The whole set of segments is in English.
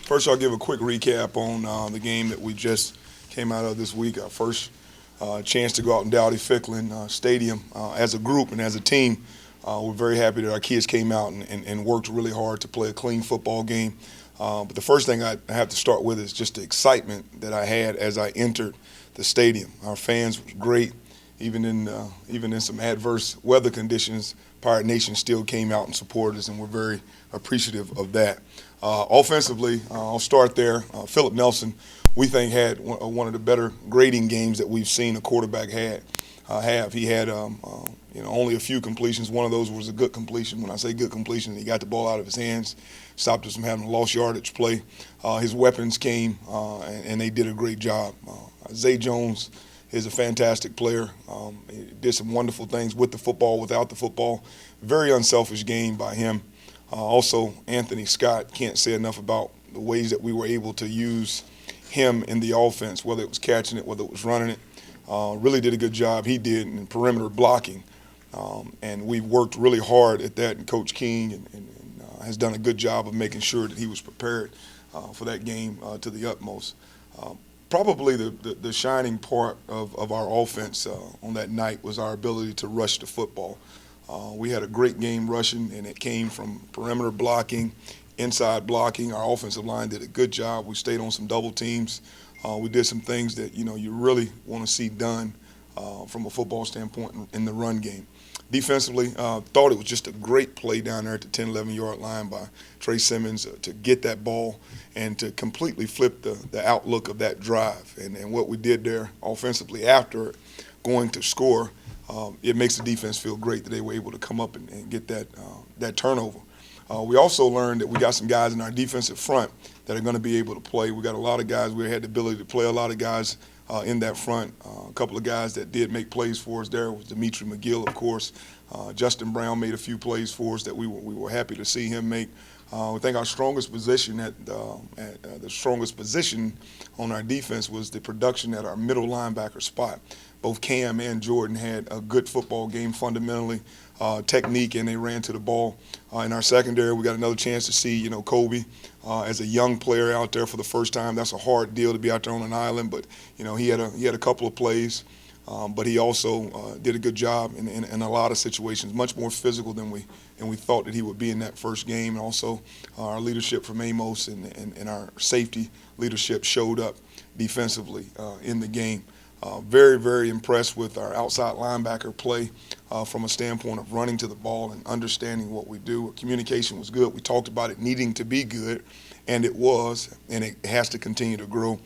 First, I'll give a quick recap on the game that we just came out of this week. Our first chance to go out in Dowdy-Ficklin Stadium as a group and as a team. We're very happy that our kids came out and worked really hard to play a clean football game. But the first thing I have to start with is just the excitement that I had as I entered the stadium. Our fans were great. Even in some adverse weather conditions, Pirate Nation still came out and supported us, and we're very appreciative of that. Offensively, I'll start there. Philip Nelson, we think, had one of the better grading games that we've seen a quarterback have. He had only a few completions. One of those was a good completion. When I say good completion, he got the ball out of his hands, stopped us from having a lost yardage play. His weapons came, and they did a great job. Zay Jones is a fantastic player. He did some wonderful things with the football, without the football. Very unselfish game by him. Also, Anthony Scott, can't say enough about the ways that we were able to use him in the offense, whether it was catching it, whether it was running it. Really did a good job. He did in perimeter blocking. And we worked really hard at that, and Coach King has done a good job of making sure that he was prepared for that game to the utmost. Probably the shining part of our offense on that night was our ability to rush the football. We had a great game rushing, and it came from perimeter blocking, inside blocking. Our offensive line did a good job. We stayed on some double teams. We did some things that you really want to see done from a football standpoint in the run game. Defensively, thought it was just a great play down there at the 10, 11-yard line by Trey Simmons to get that ball and to completely flip the outlook of that drive. And what we did there offensively after going to score, it makes the defense feel great that they were able to come up and get that turnover. We also learned that we got some guys in our defensive front that are going to be able to play. We got a lot of guys. We had the ability to play a lot of guys in that front. A couple of guys that did make plays for us there was Demetri McGill, of course. Justin Brown made a few plays for us that we were happy to see him make. I think our strongest position the strongest position on our defense was the production at our middle linebacker spot. Both Cam and Jordan had a good football game fundamentally, technique, and they ran to the ball. In our secondary, we got another chance to see, Kobe as a young player out there for the first time. That's a hard deal to be out there on an island, but he had a couple of plays, but he also did a good job in a lot of situations. Much more physical than we thought that he would be in that first game. And also, our leadership from Amos and our safety leadership showed up defensively in the game. Very, very impressed with our outside linebacker play from a standpoint of running to the ball and understanding what we do. Communication was good. We talked about it needing to be good, and it was, and it has to continue to grow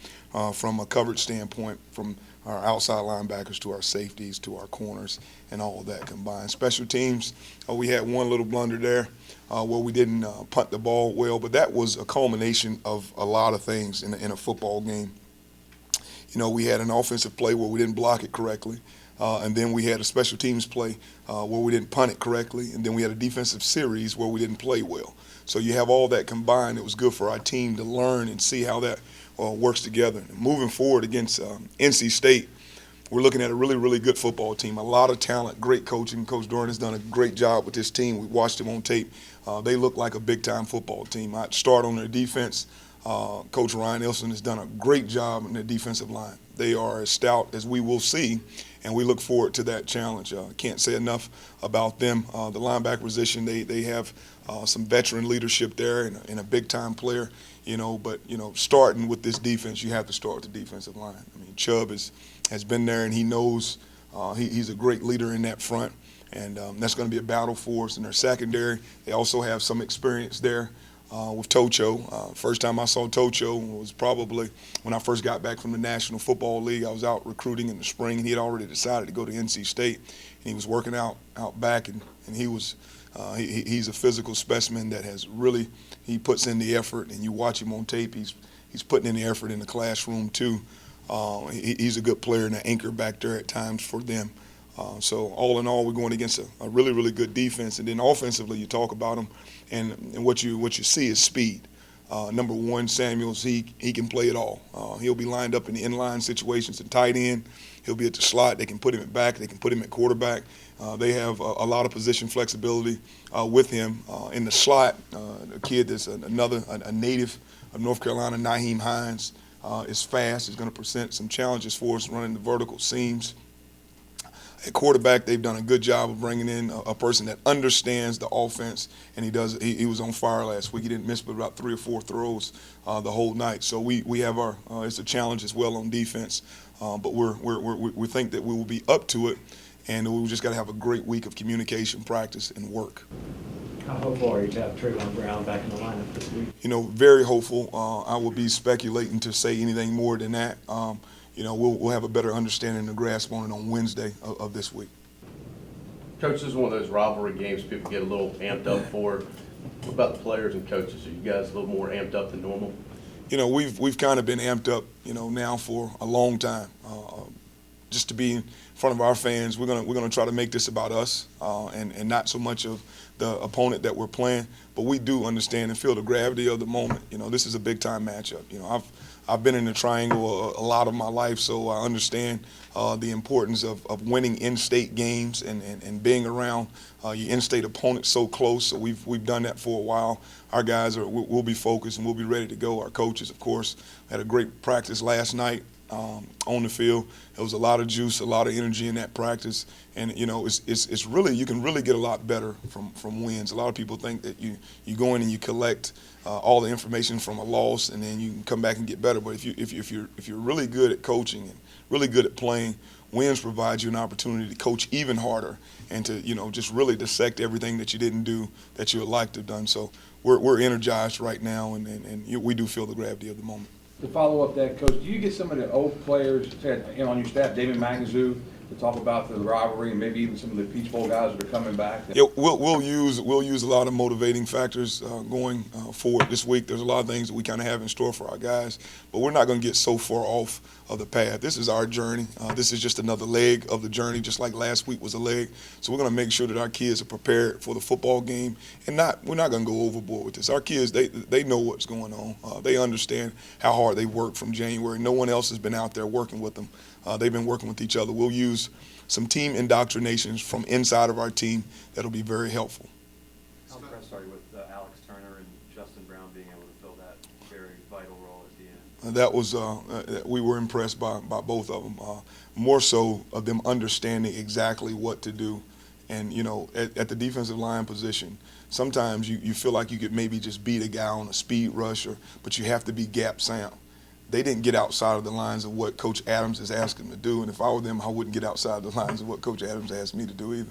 from a coverage standpoint, from our outside linebackers to our safeties to our corners and all of that combined. Special teams, we had one little blunder there where we didn't punt the ball well, but that was a culmination of a lot of things in a football game. We had an offensive play where we didn't block it correctly, and then we had a special teams play where we didn't punt it correctly, and then we had a defensive series where we didn't play well. So you have all that combined. It was good for our team to learn and see how that works together. And moving forward against NC State, we're looking at a really, really good football team, a lot of talent, great coaching. Coach Doran has done a great job with this team. We watched them on tape. They look like a big-time football team. I'd start on their defense. Coach Ryan Ilson has done a great job in the defensive line. They are as stout as we will see, and we look forward to that challenge. Can't say enough about them. The linebacker position, they have some veteran leadership there and a big-time player, but starting with this defense, you have to start with the defensive line. I mean, Chubb has been there, and he knows he's a great leader in that front, and that's going to be a battle for us in their secondary. They also have some experience there with Tocho. First time I saw Tocho was probably when I first got back from the National Football League. I was out recruiting in the spring, and he had already decided to go to NC State. And he was working out back, and he's a physical specimen that has really, he puts in the effort, and you watch him on tape, he's putting in the effort in the classroom too. He's a good player and an anchor back there at times for them. So all in all, we're going against a really, really good defense. And then offensively, you talk about them, and what you see is speed. Number one, Samuels, he can play it all. He'll be lined up in the inline situations and tight end. He'll be at the slot. They can put him at back. They can put him at quarterback. They have a lot of position flexibility with him. In the slot, a kid that's a native of North Carolina, Nyheim Hines, is fast. Is going to present some challenges for us running the vertical seams. At quarterback, they've done a good job of bringing in a person that understands the offense, and he was on fire last week. He didn't miss but about 3 or 4 throws the whole night. So we have it's a challenge as well on defense, but we think that we will be up to it, and we just got to have a great week of communication, practice, and work. How hopeful are you to have Trayvon Brown back in the lineup this week? Very hopeful. I would be speculating to say anything more than that. We'll have a better understanding and grasp on it on Wednesday of this week. Coach, this is one of those rivalry games people get a little amped up for. What about the players and coaches? Are you guys a little more amped up than normal? We've kind of been amped up, now for a long time. Just to be in front of our fans, we're gonna try to make this about us and not so much of the opponent that we're playing. But we do understand and feel the gravity of the moment. This is a big time matchup. I've been in the triangle a lot of my life, so I understand the importance of winning in-state games and being around your in-state opponents so close. So we've done that for a while. Our guys we'll be focused and we'll be ready to go. Our coaches, of course, had a great practice last night on the field. There was a lot of juice, a lot of energy in that practice, and it's really, you can really get a lot better from wins. A lot of people think that you go in and you collect all the information from a loss and then you can come back and get better. But if you're really good at coaching and really good at playing, wins provide you an opportunity to coach even harder and to just really dissect everything that you didn't do that you would like to have done. So we're energized right now, and we do feel the gravity of the moment. To follow up that, Coach, do you get some of the old players on your staff, David Magazoo, to talk about the rivalry and maybe even some of the Peach Bowl guys that are coming back? Yeah, we'll use a lot of motivating factors going forward this week. There's a lot of things that we kind of have in store for our guys, but we're not going to get so far off of the path. This is our journey. This is just another leg of the journey, just like last week was a leg. So we're going to make sure that our kids are prepared for the football game, and we're not going to go overboard with this. Our kids, they know what's going on. They understand how hard they worked from January. No one else has been out there working with them. They've been working with each other. We'll use some team indoctrinations from inside of our team that'll be very helpful. How impressed are you with Alex Turner and Justin Brown being able to fill that very vital role at the end? That was we were impressed by both of them. More so of them understanding exactly what to do, and at the defensive line position, sometimes you feel like you could maybe just beat a guy on a speed rush, but you have to be gap sound. They didn't get outside of the lines of what Coach Adams is asking them to do, and if I were them, I wouldn't get outside the lines of what Coach Adams asked me to do either.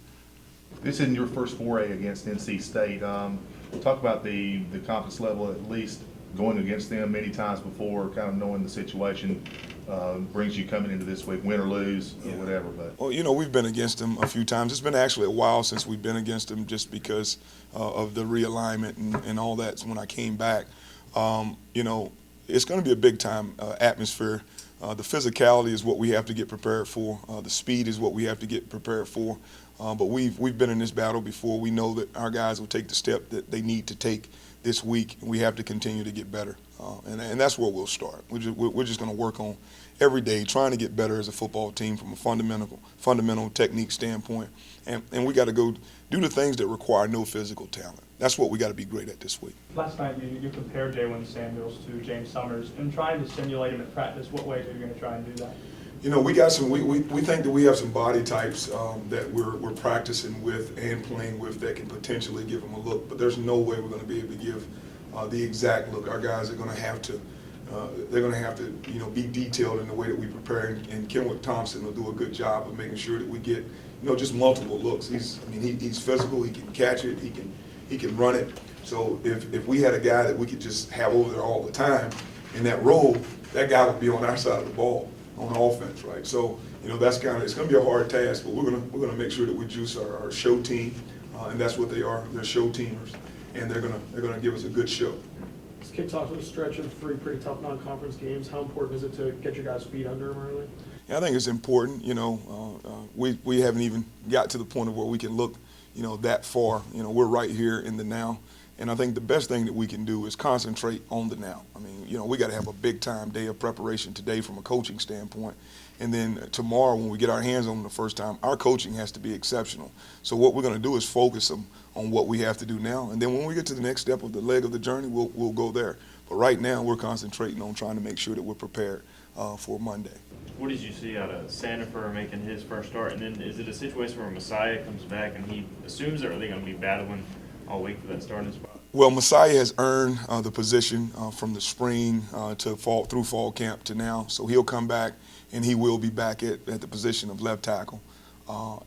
This isn't your first foray against NC State. Talk about the confidence level, at least going against them many times before, kind of knowing the situation brings you coming into this week, win or lose or whatever. But well, we've been against them a few times. It's been actually a while since we've been against them, just because of the realignment and all that. So when I came back, it's going to be a big-time atmosphere. The physicality is what we have to get prepared for. The speed is what we have to get prepared for. But we've been in this battle before. We know that our guys will take the step that they need to take this week, and we have to continue to get better. And that's where we'll start. We're just going to work on every day, trying to get better as a football team from a fundamental technique standpoint. And we got to go do the things that require no physical talent. That's what we got to be great at this week. Last night you compared Jalen Samuels to James Summers, and trying to simulate him at practice. What ways are you going to try and do that? We got some. We think that we have some body types that we're practicing with and playing with that can potentially give them a look. But there's no way we're going to be able to give the exact look. Our guys are going to have to. They're going to have to, be detailed in the way that we prepare. And Kenwick Thompson will do a good job of making sure that we get, just multiple looks. He's physical. He can catch it. He can run it. So if we had a guy that we could just have over there all the time in that role, that guy would be on our side of the ball on offense, right? So that's it's going to be a hard task, but we're going to make sure that we juice our show team, and that's what they are. They're show teamers, and they're going to give us a good show. This kicks off with a stretch of 3 pretty tough non-conference games. How important is it to get your guys' feet under them early? Yeah, I think it's important. We haven't even got to the point of where we can look, that far. We're right here in the now, And I think the best thing that we can do is concentrate on the now. I mean, we got to have a big-time day of preparation today from a coaching standpoint. And then tomorrow when we get our hands on them the first time, our coaching has to be exceptional. So what we're going to do is focus them on what we have to do now. And then when we get to the next step of the leg of the journey, we'll go there. But right now we're concentrating on trying to make sure that we're prepared for Monday. What did you see out of Sandifer making his first start? And then is it a situation where Messiah comes back and he assumes it, or are they going to be battling all week for that starting spot? Well, Messiah has earned the position from the spring to through fall camp to now. So he'll come back, and he will be back at the position of left tackle. But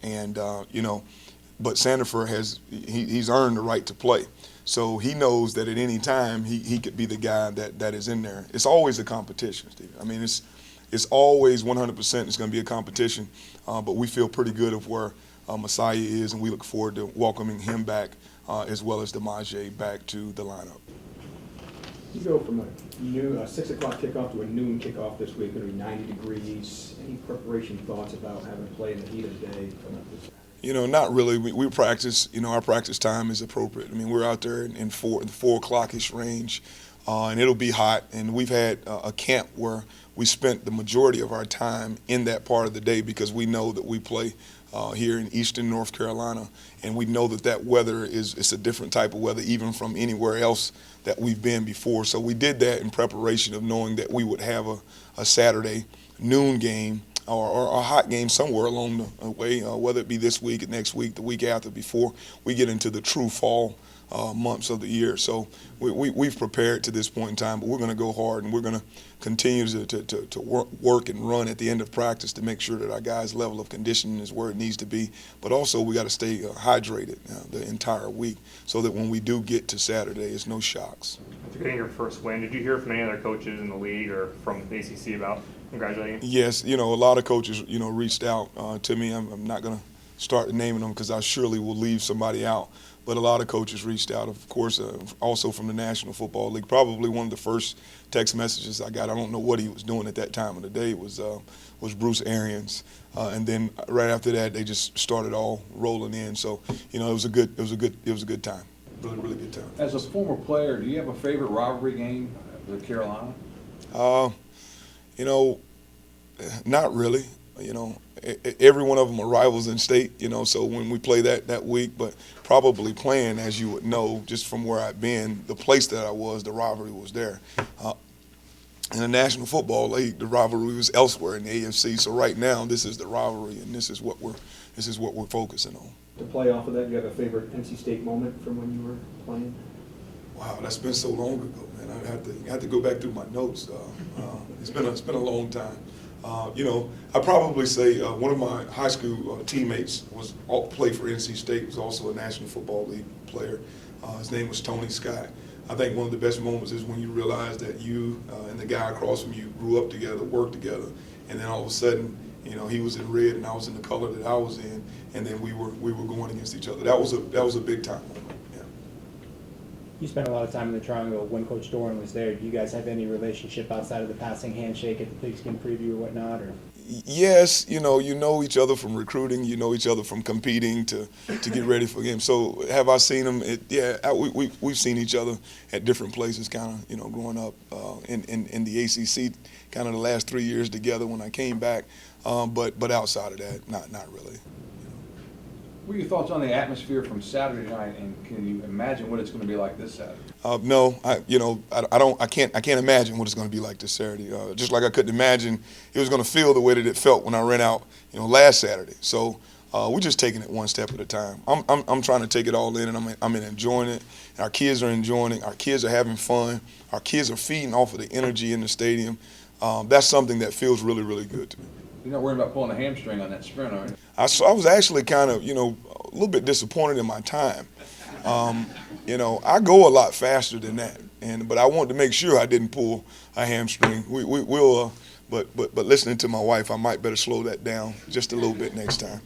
Sandifer he's earned the right to play. So he knows that at any time he could be the guy that is in there. It's always a competition, Steve. I mean, it's always 100% it's going to be a competition, but we feel pretty good of where Messiah is, and we look forward to welcoming him back as well as DeMaje back to the lineup. You go from a 6 o'clock kickoff to a noon kickoff this week, going to be 90 degrees. Any preparation thoughts about having to play in the heat of the day coming up this Saturday? Not really. We practice. Our practice time is appropriate. I mean, we're out there in the 4 o'clock-ish range, and it'll be hot. And we've had a camp where we spent the majority of our time in that part of the day because we know that we play here in eastern North Carolina, and we know that weather it's a different type of weather even from anywhere else that we've been before. So we did that in preparation of knowing that we would have a Saturday noon game or a hot game somewhere along the way, whether it be this week, next week, the week after, before we get into the true fall months of the year. So we've prepared to this point in time, but we're going to go hard, and we're going to continue to work and run at the end of practice to make sure that our guys' level of conditioning is where it needs to be. But also we got to stay hydrated the entire week so that when we do get to Saturday, it's no shocks. After getting your first win, did you hear from any other coaches in the league or from the ACC about congratulating you? Yes, a lot of coaches, reached out to me. I'm not going to start naming them because I surely will leave somebody out. But a lot of coaches reached out, of course, also from the National Football League. Probably one of the first text messages I got, I don't know what he was doing at that time of the day, was Bruce Arians. And then right after that, they just started all rolling in. So, it was a good time. Really, really good time. As a former player, do you have a favorite rivalry game with Carolina? Not really. Every one of them are rivals in state, so when we play that week, but probably playing, as you would know, just from where I've been, the place that I was, the rivalry was there. In the National Football League, the rivalry was elsewhere in the AFC, so right now this is the rivalry, and this is what we're focusing on. To play off of that, do you have a favorite NC State moment from when you were playing? Wow, that's been so long ago, man. I have to go back through my notes. It's been a long time. I probably say one of my high school teammates played for NC State, was also a National Football League player. His name was Tony Scott. I think one of the best moments is when you realize that you and the guy across from you grew up together, worked together, and then all of a sudden, he was in red and I was in the color that I was in, and then we were going against each other. That was a big time moment. Yeah. You spent a lot of time in the Triangle when Coach Doran was there. Do you guys have any relationship outside of the passing handshake at the pigskin preview or whatnot? Or? Yes, you know each other from recruiting, you know each other from competing to get ready for games. So have I seen them? We've seen each other at different places, kind of, growing up in the ACC, kind of the last 3 years together when I came back. But outside of that, not really. What are your thoughts on the atmosphere from Saturday night, and can you imagine what it's going to be like this Saturday? No, I can't imagine what it's going to be like this Saturday. Just like I couldn't imagine it was going to feel the way that it felt when I ran out, last Saturday. So we're just taking it one step at a time. I'm trying to take it all in, and I'm enjoying it. And our kids are enjoying it. Our kids are having fun. Our kids are feeding off of the energy in the stadium. That's something that feels really, really good to me. You're not worried about pulling a hamstring on that sprint, are you? I was actually kind of, a little bit disappointed in my time. I go a lot faster than that, but I wanted to make sure I didn't pull a hamstring. But listening to my wife, I might better slow that down just a little bit next time.